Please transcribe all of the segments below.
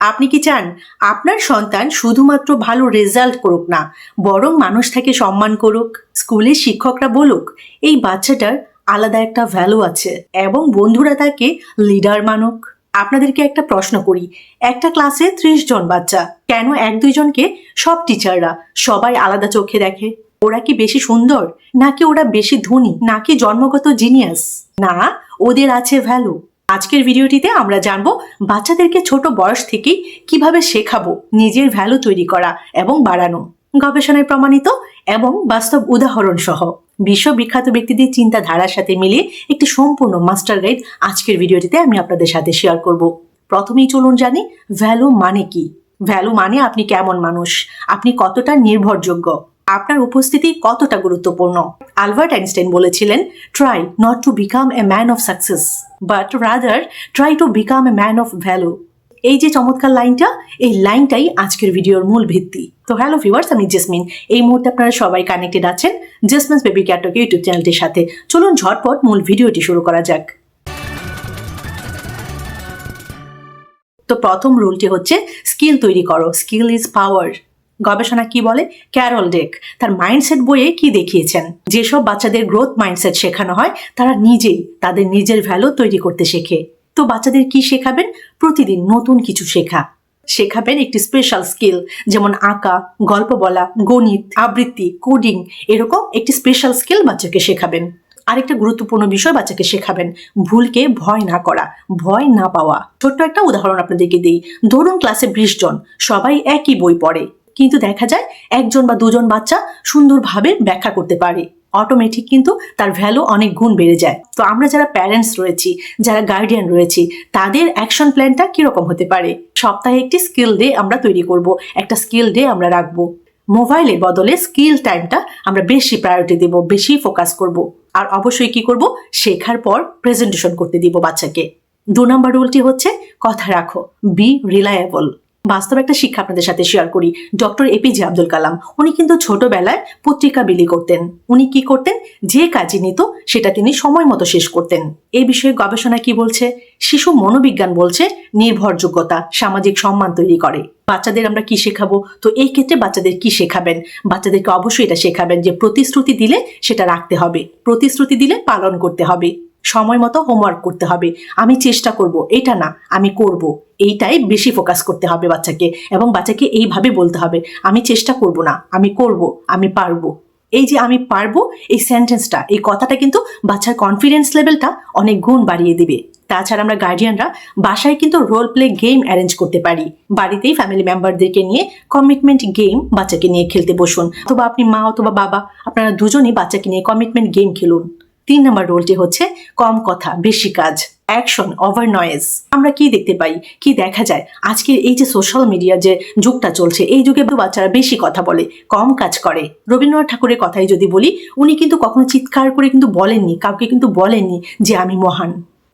আপনি কি চান আপনার সন্তান শুধুমাত্র ভালো রেজাল্ট করুক না, বরং মানুষ তাকে সম্মান করুক, স্কুলের শিক্ষকরা বলুক এই বাচ্চাটার আলাদা একটা ভ্যালু আছে এবং বন্ধুরা তাকে লিডার মানুক? আপনাদেরকে একটা প্রশ্ন করি, একটা ক্লাসে 30 জন বাচ্চা, কেন 1-2 জনকে সব টিচাররা সবাই আলাদা চোখে দেখে? ওরা কি বেশি সুন্দর, নাকি ওরা বেশি ধনী, নাকি জন্মগত জিনিয়াস? না, ওদের আছে ভ্যালু। আজকের ভিডিওটিতে আমরা জানবো বাচ্চাদেরকে ছোট বয়স থেকেই কিভাবে শেখাবো নিজের ভ্যালু তৈরি করা এবং বাড়ানো, গবেষণায় প্রমাণিত এবং বাস্তব উদাহরণ সহ বিশ্ববিখ্যাত ব্যক্তিদের চিন্তাধারার সাথে মিলিয়ে একটি সম্পূর্ণ মাস্টার গাইড আজকের ভিডিওটিতে আমি আপনাদের সাথে শেয়ার করব। প্রথমেই চলুন জানি ভ্যালু মানে কি। ভ্যালু মানে আপনি কেমন মানুষ, আপনি কতটা নির্ভরযোগ্য, আপনার উপস্থিতি কতটা গুরুত্বপূর্ণ। আলবার্ট আইনস্টাইন বলেছিলেন, try not to become a man of success but rather try to become a man of value. এই যে চমৎকার লাইনটা, এই লাইনটাই আজকের ভিডিওর মূল ভিত্তি। তো হ্যালো ভিউয়ার্স, আমি জেসমিন। এই মুহূর্তে আপনারা সবাই কানেক্টেড আছেন জেসমিনস বেবি ক্যাটক ইউটিউব চ্যানেলটির সাথে। চলুন ঝটপট মূল ভিডিওটি শুরু করা যাক। তো প্রথম রুলটি হচ্ছে স্কিল তৈরি করো, স্কিল ইজ পাওয়ার। গবেষণা কি বলে? ক্যারল ডেক তার মাইন্ডসেট বইয়ে কি দেখিয়েছেন, যেসব বাচ্চাদের গ্রোথ মাইন্ডসেট শেখানো হয় তারা নিজেই তাদের নিজের ভ্যালু তৈরি করতে শেখে। তো বাচ্চাদের কি শেখাবেন? প্রতিদিন নতুন কিছু শেখাবেন একটি স্পেশাল স্কিল, যেমন আঁকা, গল্প বলা, গণিত, আবৃত্তি, কোডিং, এরকম একটি স্পেশাল স্কিল বাচ্চাকে শেখাবেন। আরেকটা গুরুত্বপূর্ণ বিষয় বাচ্চাকে শেখাবেন ভুলকে ভয় না করা, ভয় না পাওয়া। ছোট্ট একটা উদাহরণ আপনাদেরকে দিই। ধরুন ক্লাসে 20 জন, সবাই একই বই পড়ে, কিন্তু দেখা যায় 1জন বা 2জন বাচ্চা সুন্দরভাবে ব্যাখ্যা করতে পারে, অটোমেটিক কিন্তু তার ভ্যালু অনেক গুণ বেড়ে যায়। তো আমরা যারা প্যারেন্টস রয়েছি, যারা গার্ডিয়ান রয়েছি, তাদের অ্যাকশন প্ল্যানটা কিরকম হতে পারে? সপ্তাহে একটি স্কিল ডে আমরা তৈরি করব, একটা স্কিল ডে আমরা রাখবো। মোবাইলের বদলে স্কিল টাইমটা আমরা বেশি প্রায়োরিটি দেব, বেশি ফোকাস করব। আর অবশ্যই কি করব? শেখার পর প্রেজেন্টেশন করতে দিব বাচ্চাকে। 2 নম্বর রুলটি হচ্ছে কথা রাখো, বি রিলায়েবল। বাস্তব একটা শিক্ষা আপনাদের সাথে শেয়ার করি। ডক্টর এপিজে আব্দুল কালাম, উনি কিন্তু ছোটবেলায় পত্রিকা বিলি করতেন। উনি কি করতেন? যে কাজই নিত সেটা তিনি সময় মতো শেষ করতেন। এই বিষয়ে গবেষণা কি বলছে? শিশু মনোবিজ্ঞান বলছে নির্ভরযোগ্যতা সামাজিক সম্মান তৈরি করে। বাচ্চাদের আমরা কি শেখাবো? তো এই ক্ষেত্রে বাচ্চাদের কি শেখাবেন? বাচ্চাদেরকে অবশ্যই এটা শেখাবেন যে প্রতিশ্রুতি দিলে সেটা রাখতে হবে, প্রতিশ্রুতি দিলে পালন করতে হবে, সময় মতো হোমওয়ার্ক করতে হবে, আমি চেষ্টা করব, এটা না আমি করব, এইটাই বেশি ফোকাস করতে হবে বাচ্চাকে। এবং বাচ্চাকে এইভাবে বলতে হবে, আমি চেষ্টা করব না, আমি করব, আমি পারবো। এই যে আমি পারবো, এই সেন্টেন্সটা, এই কথাটা কিন্তু বাচ্চার কনফিডেন্স লেভেলটা অনেক গুণ বাড়িয়ে দিবে। তাছাড়া আমরা গার্ডিয়ানরা বাসায় কিন্তু রোল প্লে গেম অ্যারেঞ্জ করতে পারি। বাড়িতেই ফ্যামিলি মেম্বারদেরকে নিয়ে কমিটমেন্ট গেম বাচ্চাকে নিয়ে খেলতে বসুন, অথবা আপনি মা অথবা বাবা, আপনারা দুজনেই বাচ্চাকে নিয়ে কমিটমেন্ট গেম খেলুন। 3 নম্বর রোলটি হচ্ছে কম কথা বেশি কাজ, অ্যাকশন ওভার নয়েজ। আমরা কি দেখতে পাই, কি দেখা যায় আজকের এই যে সোশ্যাল মিডিয়া যে যুগটা চলছে, এই যুগে বাচ্চারা বেশি কথা বলে, কম কাজ করে। রবীন্দ্রনাথ ঠাকুরের কথাই যদি বলি, উনি কিন্তু কখনো চিৎকার করে কিন্তু বলেননি, কাউকে কিন্তু বলেননি যে আমি মহান।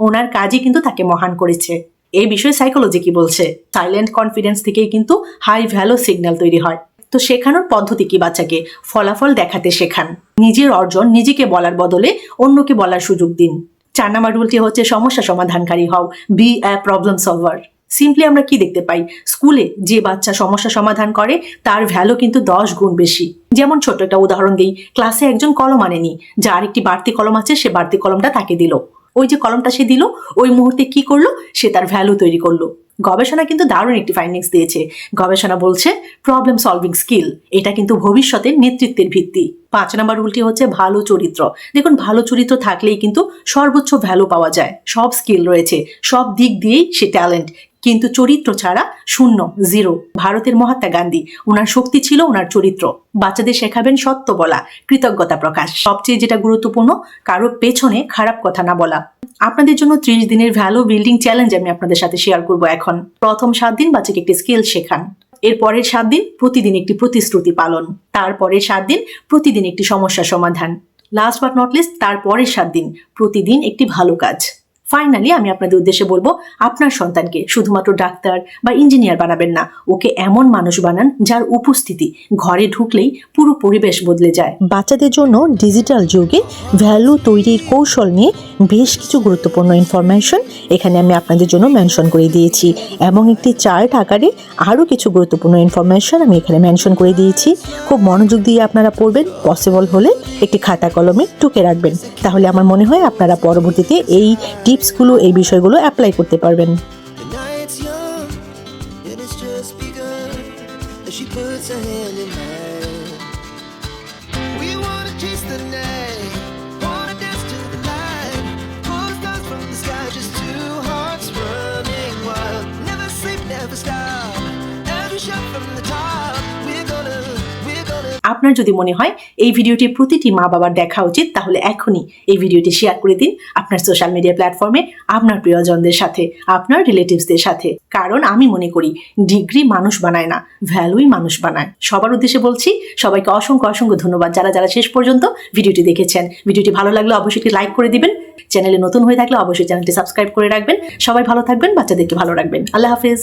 ওনার কাজই কিন্তু তাকে মহান করেছে। এই বিষয়ে সাইকোলজি কি বলছে? সাইলেন্ট কনফিডেন্স থেকেই কিন্তু হাই ভ্যালু সিগন্যাল তৈরি হয়। তো শেখানোর পদ্ধতি কি? বাচ্চাকে ফলাফল দেখাতে শেখান, নিজের অর্জন নিজেকে বলার বদলে অন্যকে বলার সুযোগ দিন। 4 নম্বর রুলটি হচ্ছে সমস্যা সমাধানকারী হও, be a problem solver. Simply আমরা কি দেখতে পাই? স্কুলে যে বাচ্চা সমস্যা সমাধান করে তার ভ্যালু কিন্তু 10 গুণ বেশি। যেমন ছোট একটা উদাহরণ দিই, ক্লাসে একজন কলম আনেনি, যার একটি বাড়তি কলম আছে, সে বাড়তি কলমটা তাকে দিল। ওই যে কলমটা সে দিল, ওই মুহূর্তে কি করলো? সে তার ভ্যালু তৈরি করলো। গবেষণা কিন্তু দারুণ একটি ফাইন্ডিংস দিয়েছে। গবেষণা বলছে প্রবলেম সলভিং স্কিল, এটা কিন্তু ভবিষ্যতের নেতৃত্বের ভিত্তি। 5 নম্বর রুলটি হচ্ছে ভালো চরিত্র। দেখুন, ভালো চরিত্র থাকলেই কিন্তু সর্বোচ্চ ভ্যালু পাওয়া যায়। সব স্কিল রয়েছে, সব দিক দিয়েই সে ট্যালেন্ট, কিন্তু চরিত্র ছাড়া শূন্য, জিরো। ভারতের মহাত্মা গান্ধী, ওনার শক্তি ছিল ওনার চরিত্র। বাচ্চাদের শেখাবেন সত্য বলা, কৃতজ্ঞতা প্রকাশ, সবচেয়ে যেটা গুরুত্বপূর্ণ, কারো পেছনে খারাপ কথা না বলা। আপনাদের জন্য 30 দিনের ভ্যালু বিল্ডিং চ্যালেঞ্জ আমি আপনাদের সাথে শেয়ার করব এখন। প্রথম 7 দিন বাচ্চাকে একটি স্কিল শেখান, এর পরের 7 দিন প্রতিদিন একটি প্রতিশ্রুতি পালন, তারপরের 7 দিন প্রতিদিন একটি সমস্যা সমাধান, লাস্ট বাট নট লিস্ট তারপরের 7 দিন প্রতিদিন একটি ভালো কাজ। ফাইনালি আমি আপনাদের উদ্দেশ্যে বলবো, আপনার সন্তানকে শুধুমাত্র ডাক্তার বা ইঞ্জিনিয়ার বানাবেন না, ওকে এমন মানুষ বানান যার উপস্থিতি ঘরে ঢুকলেই পুরো পরিবেশ বদলে যায়। বাচ্চাদের জন্য ডিজিটাল যুগে ভ্যালু তৈরির কৌশল নিয়ে বেশ কিছু গুরুত্বপূর্ণ ইনফরমেশন এখানে আমি আপনাদের জন্য মেনশন করে দিয়েছি, এবং একটি চার্ট আকারে আরও কিছু গুরুত্বপূর্ণ ইনফরমেশন আমি এখানে মেনশন করে দিয়েছি। খুব মনোযোগ দিয়ে আপনারা পড়বেন, পসিবল হলে একটি খাতা কলমে টুকে রাখবেন, তাহলে আমার মনে হয় আপনারা পরবর্তীতে এই টিপসগুলো, এই বিষয়গুলো অ্যাপ্লাই করতে পারবেন। আপনার যদি মনে হয় এই ভিডিওটি প্রতিটি মা বাবার দেখা উচিত, তাহলে এখনই এই ভিডিওটি শেয়ার করে দিন আপনার সোশ্যাল মিডিয়া প্ল্যাটফর্মে, আপনার প্রিয়জনদের সাথে, আপনার রিলেটিভসদের সাথে। কারণ আমি মনে করি ডিগ্রি মানুষ বানায় না, ভ্যালুই মানুষ বানায়। সবার উদ্দেশ্যে বলছি, সবাইকে অসংখ্য অসংখ্য ধন্যবাদ যারা যারা শেষ পর্যন্ত ভিডিওটি দেখেছেন। ভিডিওটি ভালো লাগলে অবশ্যই লাইক করে দিবেন, চ্যানেলে নতুন হয়ে থাকলে অবশ্যই চ্যানেলটি সাবস্ক্রাইব করে রাখবেন। সবাই ভালো থাকবেন, বাচ্চাদেরকে ভালো রাখবেন। আল্লাহ হাফেজ।